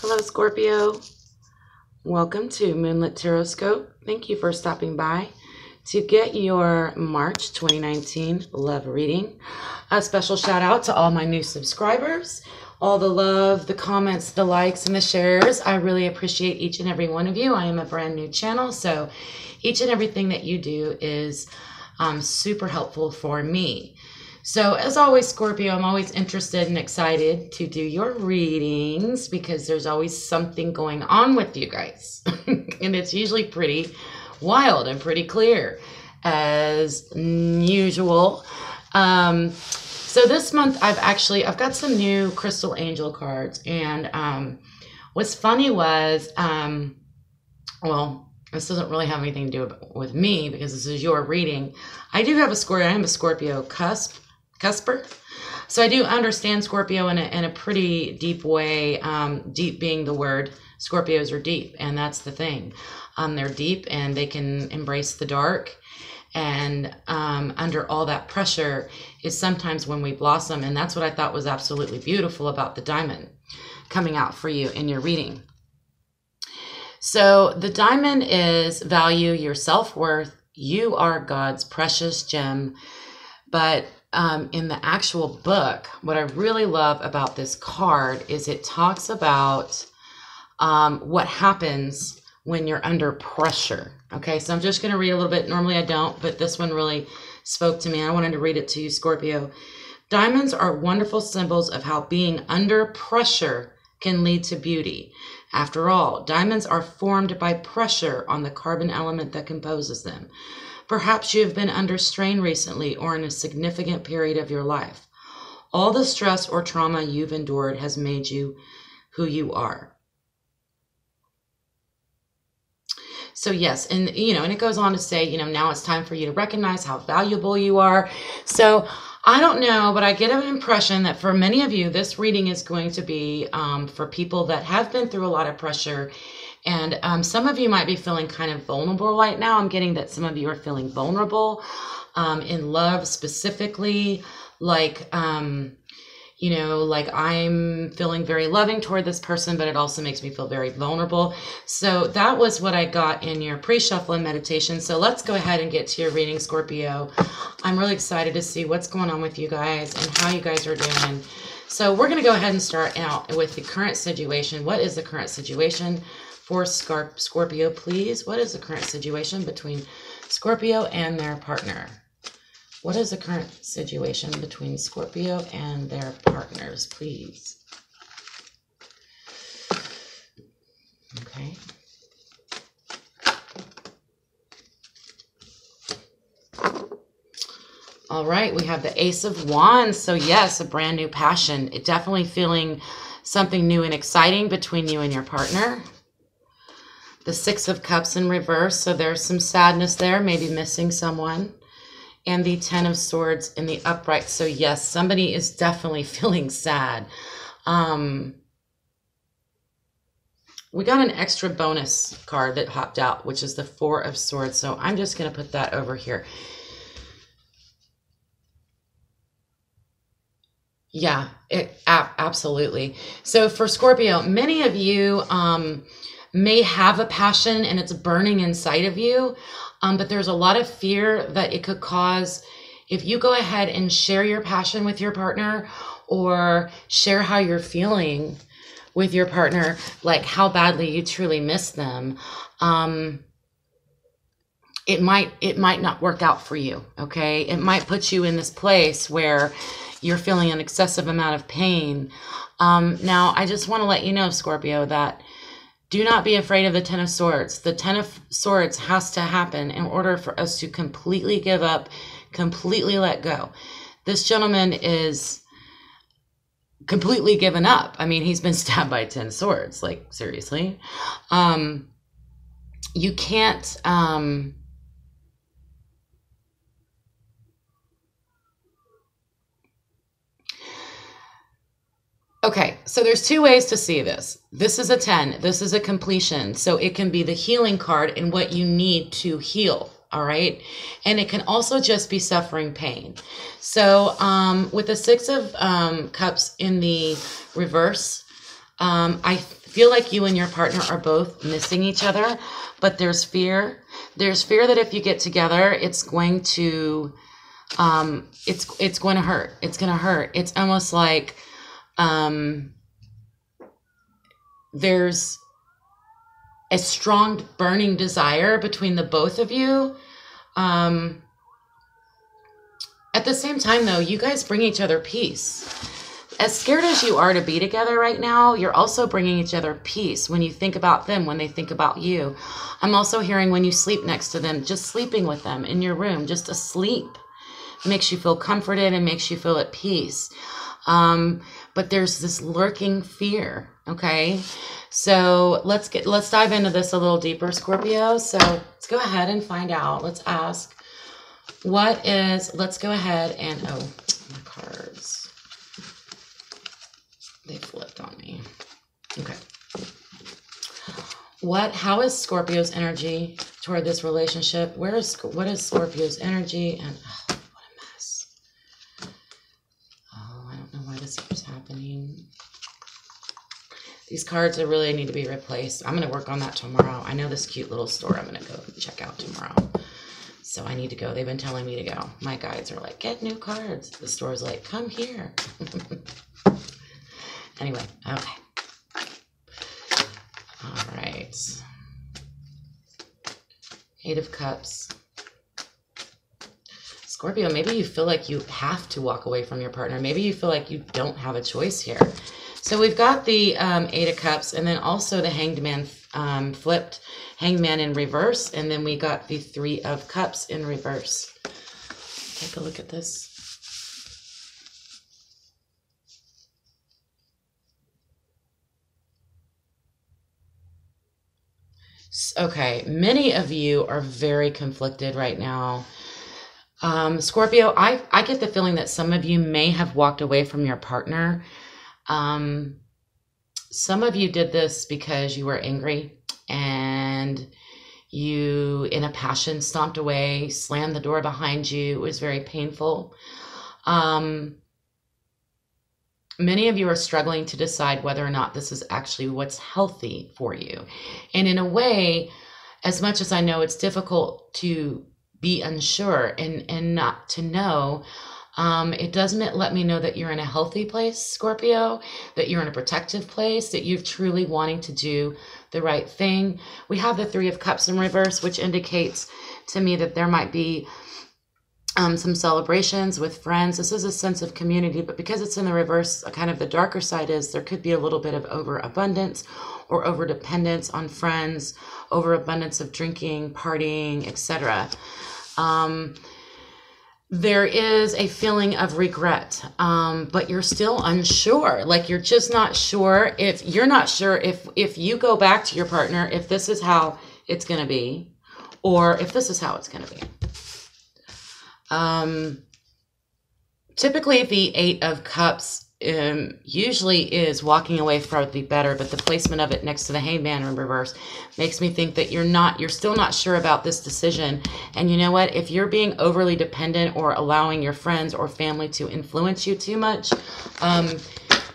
Hello, Scorpio. Welcome to Moonlit Tarotscope. Thank you for stopping by to get your March 2019 love reading. A special shout out to all my new subscribers. All the love, the comments, the likes, and the shares. I really appreciate each and every one of you. I am a brand new channel, so each and everything that you do is super helpful for me. So as always, Scorpio, I'm always interested and excited to do your readings because there's always something going on with you guys. And it's usually pretty wild and pretty clear as usual. So this month I've got some new crystal angel cards, and what's funny was, well, this doesn't really have anything to do with me because this is your reading. I do have a Scorpio. I am a Scorpio cusper. So I do understand Scorpio in a pretty deep way. Deep being the word. Scorpios are deep, and that's the thing. They're deep and they can embrace the dark. And under all that pressure is sometimes when we blossom. And that's what I thought was absolutely beautiful about the diamond coming out for you in your reading. So the diamond is value your self-worth. You are God's precious gem. But in the actual book, what I really love about this card is it talks about what happens when you're under pressure. Okay, so I'm just going to read a little bit. Normally I don't, but this one really spoke to me. I wanted to read it to you, Scorpio. Diamonds are wonderful symbols of how being under pressure can lead to beauty. After all, diamonds are formed by pressure on the carbon element that composes them. Perhaps you have been under strain recently or in a significant period of your life. All the stress or trauma you've endured has made you who you are. So yes, and and it goes on to say, now it's time for you to recognize how valuable you are. So I don't know, but I get an impression that for many of you, this reading is going to be for people that have been through a lot of pressure. And some of you might be feeling kind of vulnerable right now. I'm getting that some of you are feeling vulnerable in love specifically, like I'm feeling very loving toward this person, but it also makes me feel very vulnerable. So that was what I got in your pre-shuffle and meditation. So let's go ahead and get to your reading, Scorpio. I'm really excited to see what's going on with you guys and how you guys are doing. So we're going to go ahead and start out with the current situation. What is the current situation for Scorpio, please? What is the current situation between Scorpio and their partner? What is the current situation between Scorpio and their partners, please? Okay. All right, we have the Ace of Wands. So yes, a brand new passion. It definitely feeling something new and exciting between you and your partner. The Six of Cups in reverse. So there's some sadness there, maybe missing someone. And the Ten of Swords in the upright. So yes, somebody is definitely feeling sad. We got an extra bonus card that hopped out, which is the Four of Swords. So I'm just going to put that over here. Yeah, absolutely. So for Scorpio, many of you may have a passion and it's burning inside of you. But there's a lot of fear that it could cause if you go ahead and share your passion with your partner or share how you're feeling with your partner, like how badly you truly miss them. It might not work out for you. Okay. It might put you in this place where you're feeling an excessive amount of pain. Now I just want to let you know, Scorpio, that do not be afraid of the Ten of Swords. The Ten of Swords has to happen in order for us to completely give up, completely let go. This gentleman is completely given up. I mean, he's been stabbed by 10 swords, like seriously. You can't, okay, so there's two ways to see this. This is a 10. This is a completion. So it can be the healing card and what you need to heal, all right? And it can also just be suffering pain. So with the Six of Cups in the reverse, I feel like you and your partner are both missing each other, but there's fear. There's fear that if you get together, it's going to, it's going to hurt. It's going to hurt. It's almost like, there's a strong burning desire between the both of you. At the same time, though, you guys bring each other peace. As scared as you are to be together right now, you're also bringing each other peace when you think about them, when they think about you. I'm also hearing when you sleep next to them, just sleeping with them in your room, just asleep, makes you feel comforted and makes you feel at peace. But there's this lurking fear, okay? So let's dive into this a little deeper, Scorpio. So let's go ahead and find out. Let's ask, let's go ahead and, oh, my cards. They flipped on me. Okay. How is Scorpio's energy toward this relationship? What is Scorpio's energy? And oh, what a mess. Oh, I don't know why this keeps happening. These cards really need to be replaced. I'm going to work on that tomorrow. I know this cute little store I'm going to go check out tomorrow. So I need to go. They've been telling me to go. My guides are like, get new cards. The store's like, come here. Anyway, okay. All right. Eight of Cups. Scorpio, maybe you feel like you have to walk away from your partner. Maybe you feel like you don't have a choice here. So we've got the Eight of Cups and then also the Hanged Man flipped, Hanged Man in reverse, and then we got the Three of Cups in reverse. Take a look at this. Okay, many of you are very conflicted right now. Scorpio, I get the feeling that some of you may have walked away from your partner. Some of you did this because you were angry and you, in a passion, stomped away, slammed the door behind you. It was very painful. Many of you are struggling to decide whether or not this is actually what's healthy for you. And in a way, as much as I know it's difficult to be unsure and not to know, it does let me know that you're in a healthy place, Scorpio, that you're in a protective place, that you're truly wanting to do the right thing. We have the Three of Cups in reverse, which indicates to me that there might be some celebrations with friends. This is a sense of community, but because it's in the reverse, kind of the darker side is there could be a little bit of overabundance or overdependence on friends, overabundance of drinking, partying, etc. There is a feeling of regret, but you're still unsure. Like you're just not sure if you go back to your partner, if this is how it's going to be, or if this is how it's going to be. Typically the Eight of Cups usually is walking away probably better, but the placement of it next to the Hanged Man in reverse makes me think that you're still not sure about this decision. And you know what? If you're being overly dependent or allowing your friends or family to influence you too much,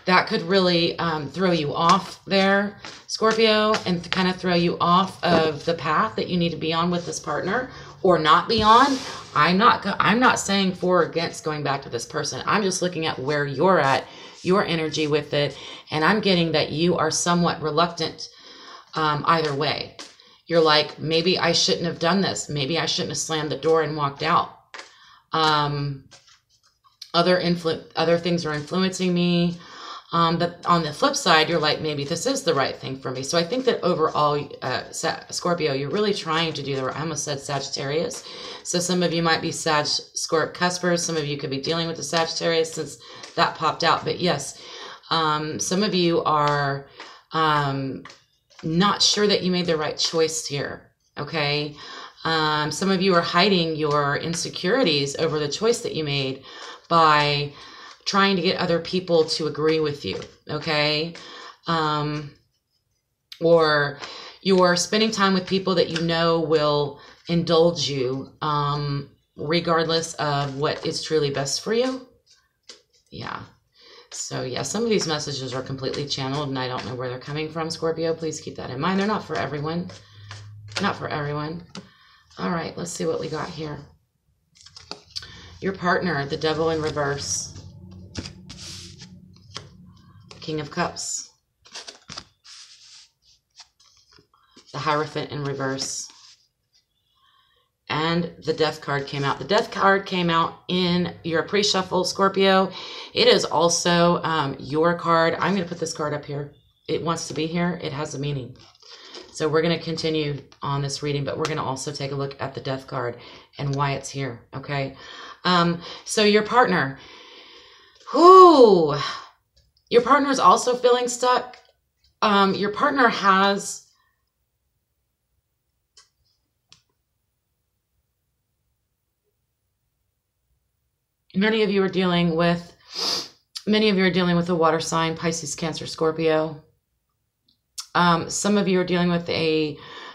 that could really throw you off there, Scorpio, and kind of throw you off of the path that you need to be on with this partner or not be on. I'm not saying for or against going back to this person. I'm just looking at where you're at, your energy with it, and I'm getting that you are somewhat reluctant either way. You're like, maybe I shouldn't have done this. Maybe I shouldn't have slammed the door and walked out. Other things are influencing me. But on the flip side, you're like, maybe this is the right thing for me. So I think that overall, Scorpio, you're really trying to do I almost said Sagittarius. So some of you might be Scorp cuspers. Some of you could be dealing with the Sagittarius since that popped out. But yes, some of you are not sure that you made the right choice here. Okay. Some of you are hiding your insecurities over the choice that you made by trying to get other people to agree with you, okay? Or you're spending time with people that you know will indulge you regardless of what is truly best for you. Yeah. So yeah, some of these messages are completely channeled and I don't know where they're coming from, Scorpio. Please keep that in mind. They're not for everyone. Not for everyone. All right, let's see what we got here. Your partner, the Devil in reverse. King of Cups. The Hierophant in reverse. And the Death card came out. The Death card came out in your pre-shuffle, Scorpio. It is also your card. I'm going to put this card up here. It wants to be here. It has a meaning. So we're going to continue on this reading, but we're going to also take a look at the Death card and why it's here, okay? So your partner, your partner is also feeling stuck. Your partner has... Many of you are dealing with a water sign, Pisces, Cancer, Scorpio. Some of you are dealing with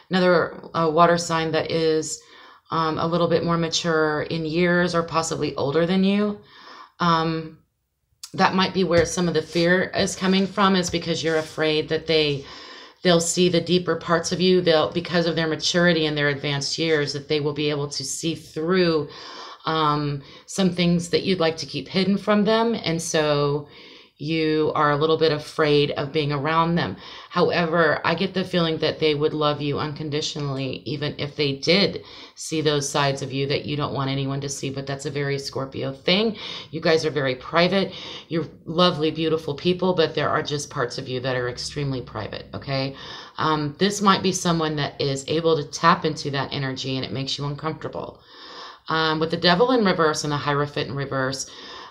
another water sign that is a little bit more mature in years or possibly older than you. That might be where some of the fear is coming from, is because you're afraid that they'll see the deeper parts of you. Because of their maturity and their advanced years, that they will be able to see through some things that you'd like to keep hidden from them. And so you are a little bit afraid of being around them. However, I get the feeling that they would love you unconditionally, even if they did see those sides of you that you don't want anyone to see. But that's a very Scorpio thing. You guys are very private. You're lovely, beautiful people, but there are just parts of you that are extremely private, okay? This might be someone that is able to tap into that energy and it makes you uncomfortable. With the Devil in reverse and the Hierophant in reverse,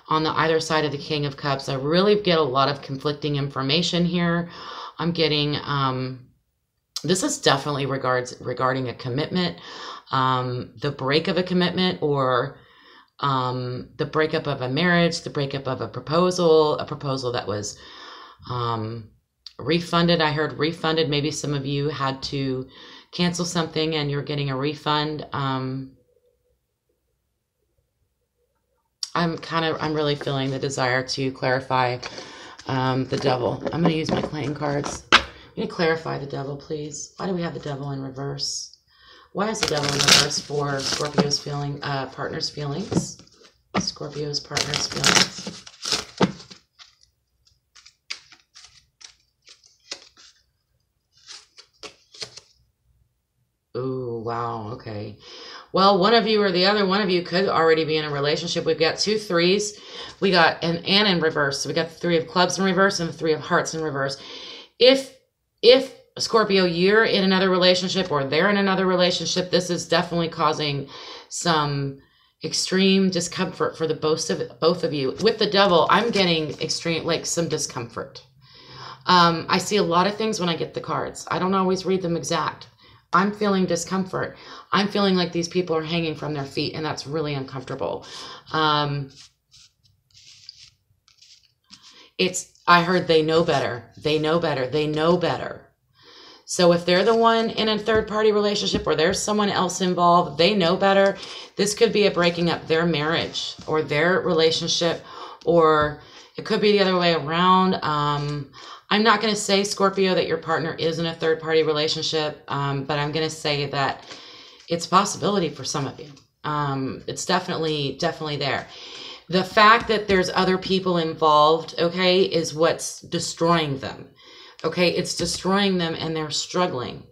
on the either side of the King of Cups, I really get a lot of conflicting information here. I'm getting, this is definitely regarding a commitment, the break of a commitment, or the breakup of a marriage, the breakup of a proposal that was refunded. I heard refunded. Maybe some of you had to cancel something and you're getting a refund. I'm really feeling the desire to clarify the Devil. I'm going to use my playing cards. I'm going to clarify the Devil, please. Why do we have the Devil in reverse? Why is the Devil in reverse for Scorpio's partner's feelings? Scorpio's partner's feelings. Ooh, wow, okay. Well, one of you or the other one of you could already be in a relationship. We've got 2 3s. We got an and in reverse. So we got the 3 of clubs in reverse and the 3 of hearts in reverse. If Scorpio, you're in another relationship or they're in another relationship, this is definitely causing some extreme discomfort for the both of you. With the Devil, I'm getting extreme, like some discomfort. I see a lot of things when I get the cards. I don't always read them exact. I'm feeling discomfort. I'm feeling like these people are hanging from their feet, and that's really uncomfortable. I heard they know better. They know better. They know better. So if they're the one in a third-party relationship or there's someone else involved, they know better. This could be a breaking up their marriage or their relationship, or it could be the other way around. I'm not going to say, Scorpio, that your partner is in a third-party relationship, but I'm going to say that it's a possibility for some of you. It's definitely there. The fact that there's other people involved, okay, is what's destroying them. Okay, it's destroying them and they're struggling.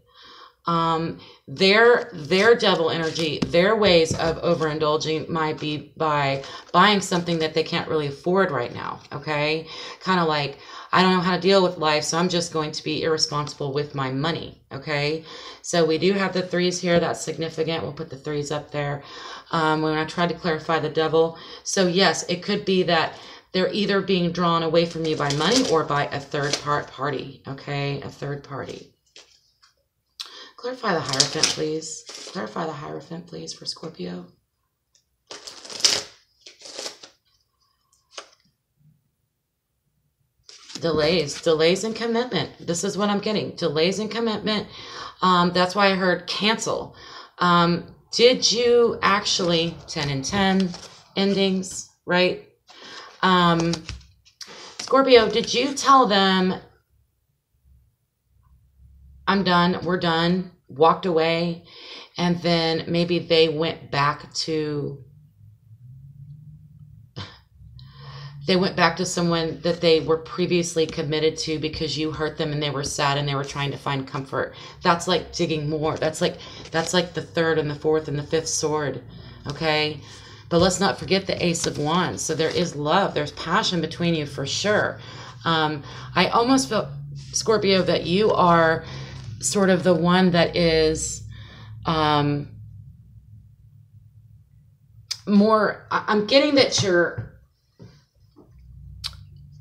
Their Devil energy, their ways of overindulging might be by buying something that they can't really afford right now, okay? Kind of like, I don't know how to deal with life, so I'm just going to be irresponsible with my money, okay? So we do have the 3s here. That's significant. We'll put the 3s up there. When I tried to clarify the Devil. So yes, it could be that they're either being drawn away from you by money or by a third party, okay? A third party. Clarify the Hierophant, please. Clarify the Hierophant, please, for Scorpio. Delays in commitment. This is what I'm getting. Delays in commitment. That's why I heard cancel. Did you actually, 10 and 10 endings, right? It's Scorpio, did you tell them, I'm done, we're done, walked away, and then maybe they went back to someone that they were previously committed to because you hurt them and they were sad and they were trying to find comfort? That's like digging more. That's like the third and the fourth and the fifth sword. Okay. But let's not forget the Ace of Wands. So there is love. There's passion between you for sure. I almost feel, Scorpio, that you are sort of the one that is more, I'm getting that you're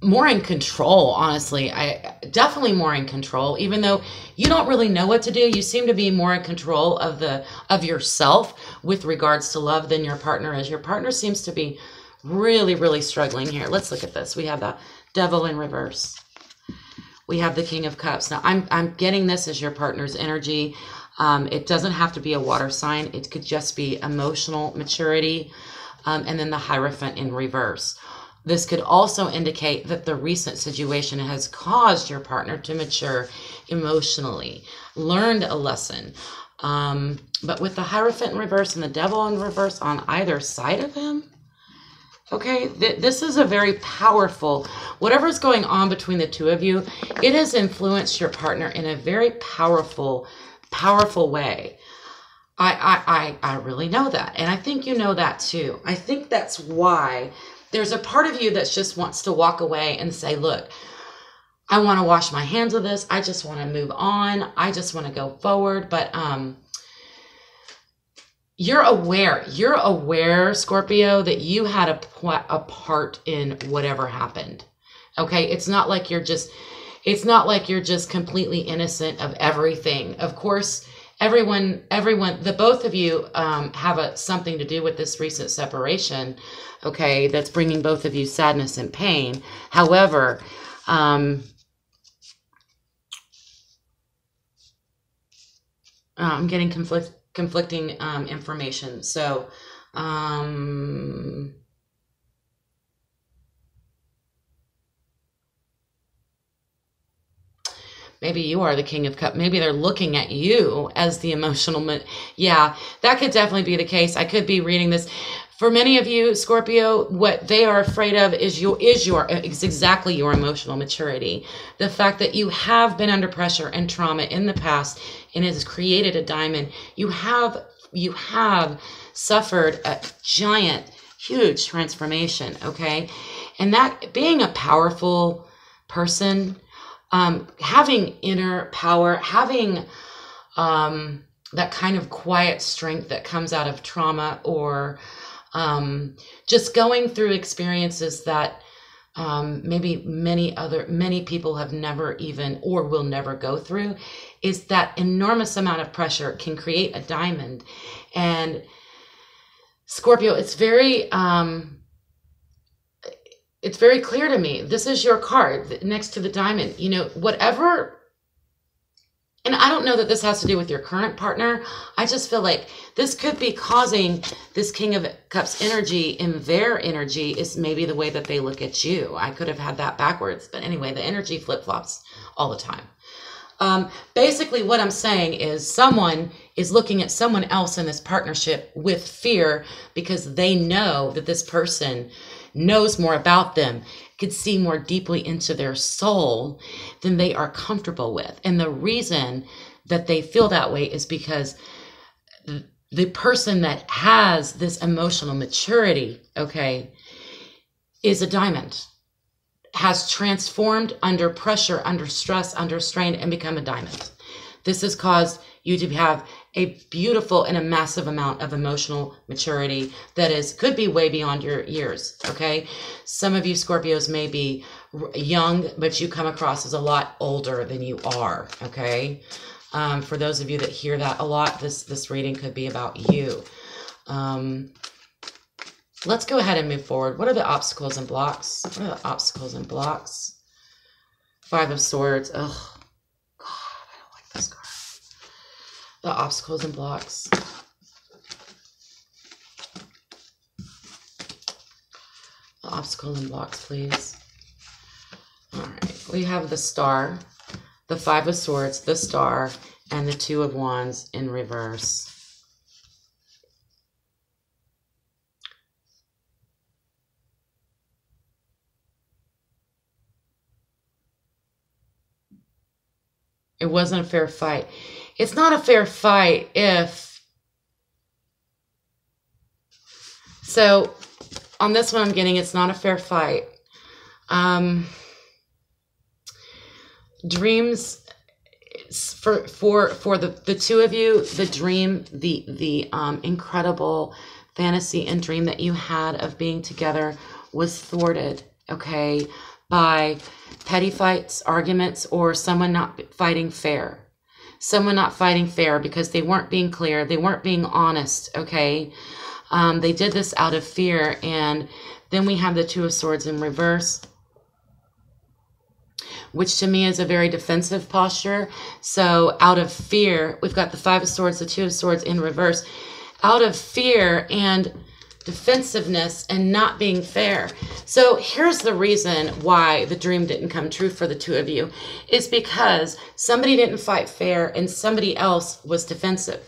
more in control, honestly. Definitely more in control, even though you don't really know what to do. You seem to be more in control of yourself with regards to love than your partner is. Your partner seems to be really, really struggling here. Let's look at this. We have the Devil in reverse. We have the King of Cups. Now, I'm getting this as your partner's energy. It doesn't have to be a water sign. It could just be emotional maturity. And then the Hierophant in reverse. This could also indicate that the recent situation has caused your partner to mature emotionally, learned a lesson. But with the Hierophant in reverse and the Devil in reverse on either side of him, okay, this is a very powerful, whatever's going on between the two of you, it has influenced your partner in a very powerful way. I really know that. And I think you know that too. I think that's why there's a part of you that just wants to walk away and say, look, I want to wash my hands of this. I just want to move on. I just want to go forward. But you're aware, Scorpio, that you had a part in whatever happened. Okay. It's not like you're just completely innocent of everything. Of course, everyone, the both of you have something to do with this recent separation. Okay, that's bringing both of you sadness and pain. However, I'm getting conflicting information. So, maybe you are the King of Cups. Maybe they're looking at you as the emotional. Yeah, that could definitely be the case. I could be reading this. For many of you, Scorpio, what they are afraid of is exactly your emotional maturity. The fact that you have been under pressure and trauma in the past and it has created a diamond. You have suffered a giant, huge transformation, okay? And that being a powerful person, having inner power, having that kind of quiet strength that comes out of trauma or just going through experiences that maybe many people have never even or will never go through, is that enormous amount of pressure can create a diamond. And Scorpio, it's very clear to me. This is your card next to the diamond. You know, whatever. And I don't know that this has to do with your current partner. I just feel like this could be causing this King of Cups energy, and their energy is maybe the way that they look at you. I could have had that backwards. But anyway, the energy flip-flops all the time. Basically, what I'm saying is someone is looking at someone else in this partnership with fear because they know that this person knows more about them, could see more deeply into their soul than they are comfortable with. And the reason that they feel that way is because the person that has this emotional maturity, okay, is a diamond, has transformed under pressure, under stress, under strain, and become a diamond. This has caused you to have a beautiful and a massive amount of emotional maturity that could be way beyond your years, okay? Some of you Scorpios may be young, but you come across as a lot older than you are, okay? For those of you that hear that a lot, this reading could be about you. Let's go ahead and move forward. What are the obstacles and blocks? What are the obstacles and blocks? Five of Swords. Oh, God, I don't like this card. The obstacles and blocks. The obstacles and blocks, please. All right, we have the Star, the Five of Swords, the Star, and the Two of Wands in reverse. It wasn't a fair fight. It's not a fair fight if... So, on this one I'm getting it's not a fair fight. Dreams for the two of you, the dream, the incredible fantasy and dream that you had of being together was thwarted, okay, by petty fights, arguments, or someone not fighting fair. Someone not fighting fair because they weren't being clear, they weren't being honest, okay? They did this out of fear. And then we have the Two of Swords in reverse, which to me is a very defensive posture. So out of fear, we've got the Five of Swords, the Two of Swords in reverse. Out of fear and defensiveness and not being fair. So here's the reason why the dream didn't come true for the two of you, is because somebody didn't fight fair and somebody else was defensive.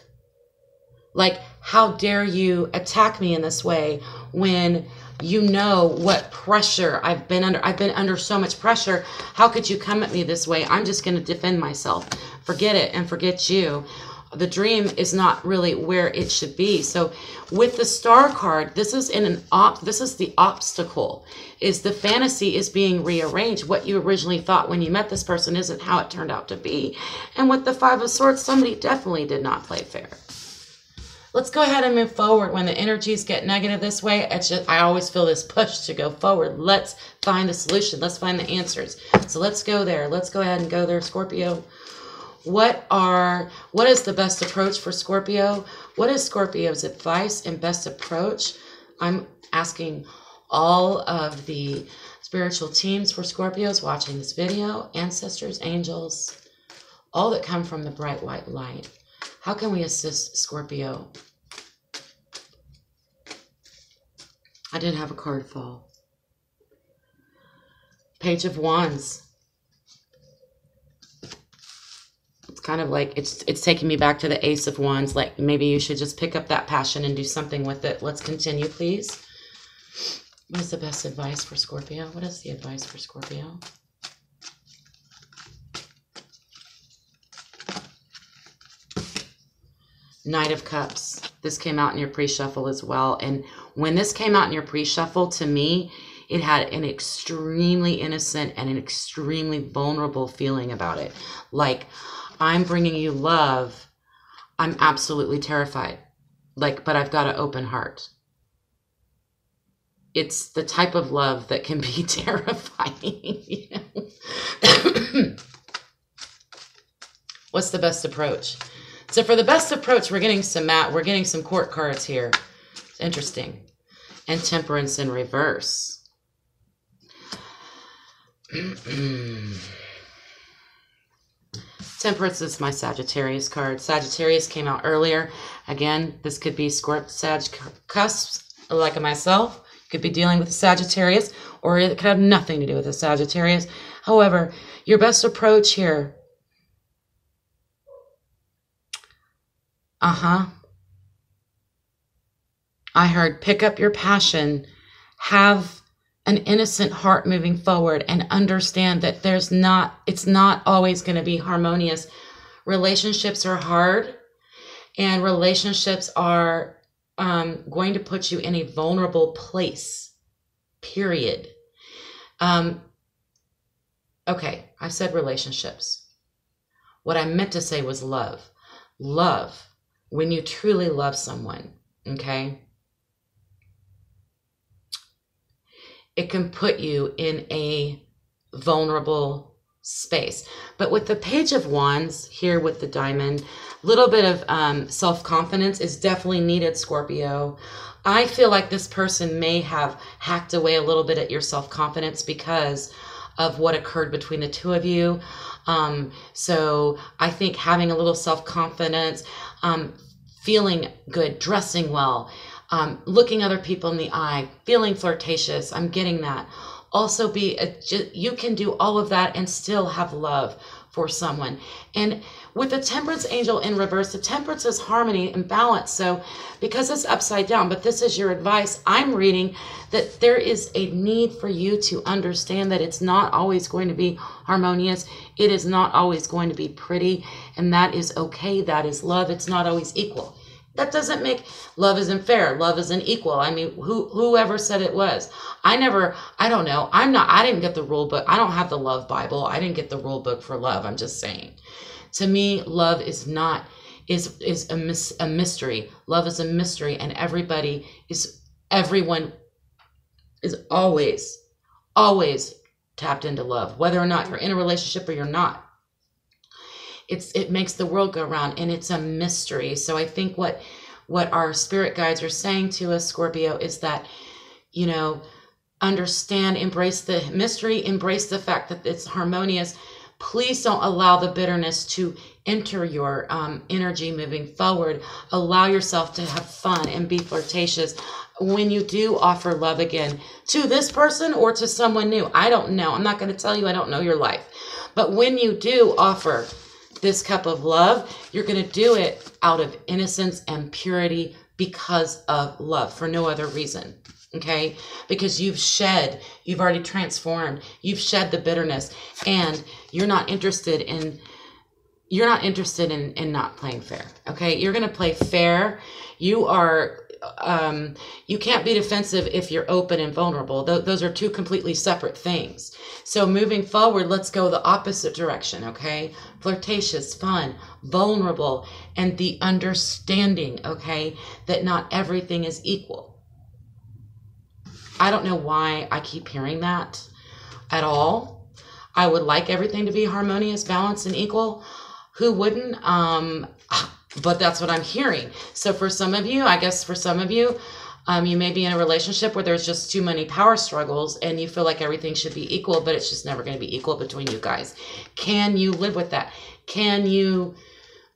Like, how dare you attack me in this way when you know what pressure I've been under. I've been under so much pressure. How could you come at me this way? I'm just going to defend myself. Forget it and forget you. The dream is not really where it should be. So with the Star card, this is this is the obstacle. Is the fantasy is being rearranged. What you originally thought when you met this person isn't how it turned out to be. And with the Five of Swords, somebody definitely did not play fair. Let's go ahead and move forward. When the energies get negative this way, it's just, I always feel this push to go forward. Let's find the solution. Let's find the answers. So let's go there. Let's go ahead and go there, Scorpio. What is the best approach for Scorpio? What is Scorpio's advice and best approach? I'm asking all of the spiritual teams for Scorpios watching this video, ancestors, angels, all that come from the bright white light. How can we assist Scorpio? I did have a card fall. Page of Wands. It's kind of like it's taking me back to the Ace of Wands. Like maybe you should just pick up that passion and do something with it. Let's continue, please. What is the best advice for Scorpio? What is the advice for Scorpio? Knight of Cups. This came out in your pre-shuffle as well. And when this came out in your pre-shuffle, to me, it had an extremely innocent and an extremely vulnerable feeling about it. Like, I'm bringing you love. I'm absolutely terrified. Like, but I've got an open heart. It's the type of love that can be terrifying. You know? What's the best approach? So for the best approach, we're getting some court cards here. It's interesting. And Temperance in reverse. Temperance is my Sagittarius card. Sagittarius came out earlier. Again, this could be Sag cusps, like myself. Could be dealing with a Sagittarius, or it could have nothing to do with a Sagittarius. However, your best approach here. I heard pick up your passion, have an innocent heart moving forward, and understand that it's not always going to be harmonious. Relationships are hard, and relationships are going to put you in a vulnerable place, period. Okay, I said relationships. What I meant to say was love. Love. When you truly love someone, okay, it can put you in a vulnerable space. But with the Page of Wands here with the diamond, a little bit of self-confidence is definitely needed, Scorpio. I feel like this person may have hacked away a little bit at your self-confidence because of what occurred between the two of you. So I think having a little self-confidence, feeling good, dressing well, looking other people in the eye, feeling flirtatious, I'm getting that. also be, you can do all of that and still have love for someone. And with the Temperance angel in reverse, the Temperance is harmony and balance. So because it's upside down, but this is your advice, I'm reading that there is a need for you to understand that it's not always going to be harmonious. It is not always going to be pretty, and that is okay. That is love. It's not always equal. That doesn't make love isn't fair. Love isn't equal. I mean, whoever said it was. I don't know. I didn't get the rule book. I don't have the love Bible. I didn't get the rule book for love. I'm just saying. To me, love is a mystery. Love is a mystery, and everyone is always tapped into love, whether or not you're in a relationship or you're not. It makes the world go round, and it's a mystery. So I think what our spirit guides are saying to us, Scorpio, is that, understand, embrace the mystery, embrace the fact that it's harmonious. Please don't allow the bitterness to enter your energy moving forward. Allow yourself to have fun and be flirtatious when you do offer love again to this person or to someone new. I don't know. I'm not going to tell you. I don't know your life. But when you do offer this cup of love, you're going to do it out of innocence and purity because of love, for no other reason. Okay? Because you've already transformed, you've shed the bitterness, and you're not interested in not playing fair. Okay? You're going to play fair. You can't be defensive if you're open and vulnerable. Those are two completely separate things. So moving forward, let's go the opposite direction, okay? Flirtatious, fun, vulnerable, and the understanding, okay, that not everything is equal. I don't know why I keep hearing that at all. I would like everything to be harmonious, balanced, and equal. Who wouldn't? But that's what I'm hearing. So for some of you, you may be in a relationship where there's just too many power struggles and you feel like everything should be equal, but it's just never going to be equal between you guys. Can you live with that? Can you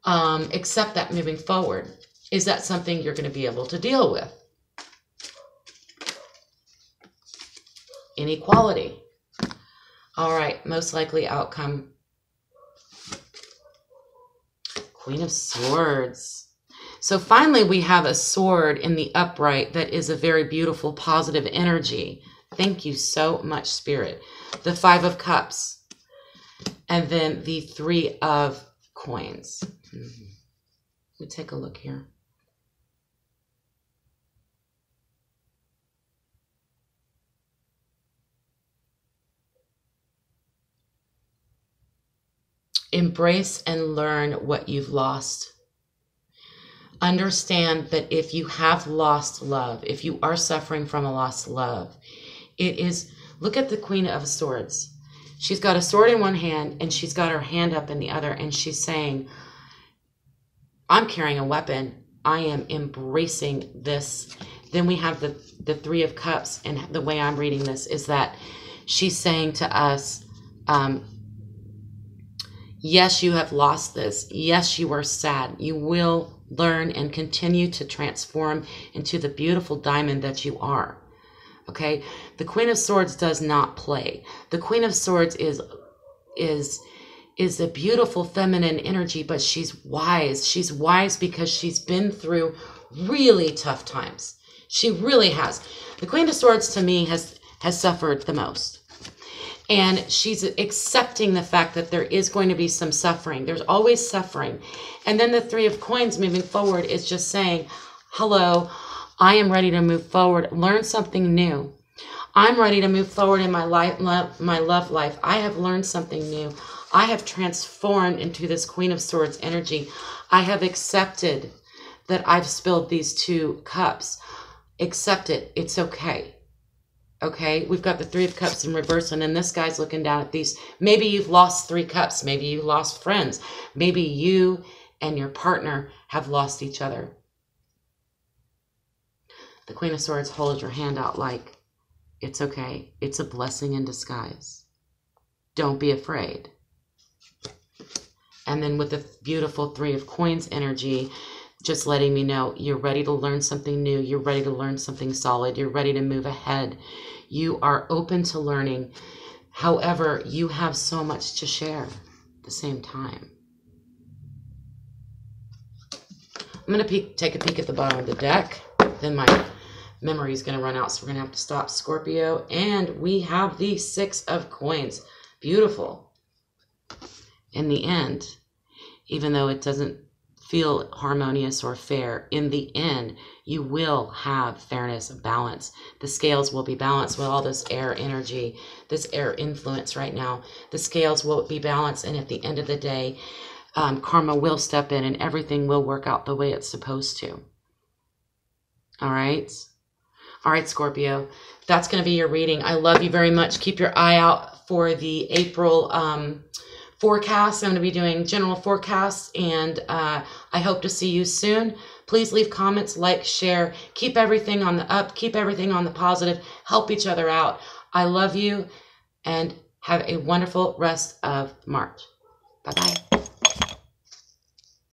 accept that moving forward? Is that something you're going to be able to deal with? Inequality. All right, most likely outcome. Queen of Swords. So finally, we have a sword in the upright that is a very beautiful, positive energy. Thank you so much, Spirit. The Five of Cups. And then the Three of Coins. Let me take a look here. Embrace and learn what you've lost. Understand that if you have lost love, if you are suffering from a lost love, look at the Queen of Swords. She's got a sword in one hand and she's got her hand up in the other, and she's saying, I'm carrying a weapon. I am embracing this. Then we have the Three of Cups, and the way I'm reading this is that she's saying to us, yes, you have lost this. Yes, you are sad. You will learn and continue to transform into the beautiful diamond that you are. Okay? The Queen of Swords does not play. The Queen of Swords is a beautiful feminine energy, but she's wise. She's wise because she's been through really tough times. She really has. The Queen of Swords, to me, has suffered the most. And she's accepting the fact that there is going to be some suffering. There's always suffering. And then the Three of Coins moving forward is just saying, hello, I am ready to move forward, learn something new. I'm ready to move forward in my love life. I have learned something new. I have transformed into this Queen of Swords energy. I have accepted that I've spilled these 2 cups. Accept it. It's okay. Okay, we've got the Three of Cups in reverse, and then this guy's looking down at these. Maybe you've lost 3 cups. Maybe you lost friends. Maybe you and your partner have lost each other. The Queen of Swords holds your hand out like, it's okay. It's a blessing in disguise. Don't be afraid. And then with the beautiful Three of Coins energy, just letting me know you're ready to learn something new. You're ready to learn something solid. You're ready to move ahead. You are open to learning. However, you have so much to share at the same time. I'm going to take a peek at the bottom of the deck. Then my memory is going to run out, so we're going to have to stop, Scorpio. And we have the 6 of Coins. Beautiful. In the end, even though it doesn't feel harmonious or fair, in the end, you will have fairness and balance. The scales will be balanced with all this air energy, this air influence right now. The scales will be balanced, and at the end of the day, karma will step in and everything will work out the way it's supposed to. All right? All right, Scorpio. That's going to be your reading. I love you very much. Keep your eye out for the April forecast. I'm going to be doing general forecasts, and I hope to see you soon. Please leave comments, like, share. Keep everything on the up. Keep everything on the positive. Help each other out. I love you, and have a wonderful rest of March. Bye-bye.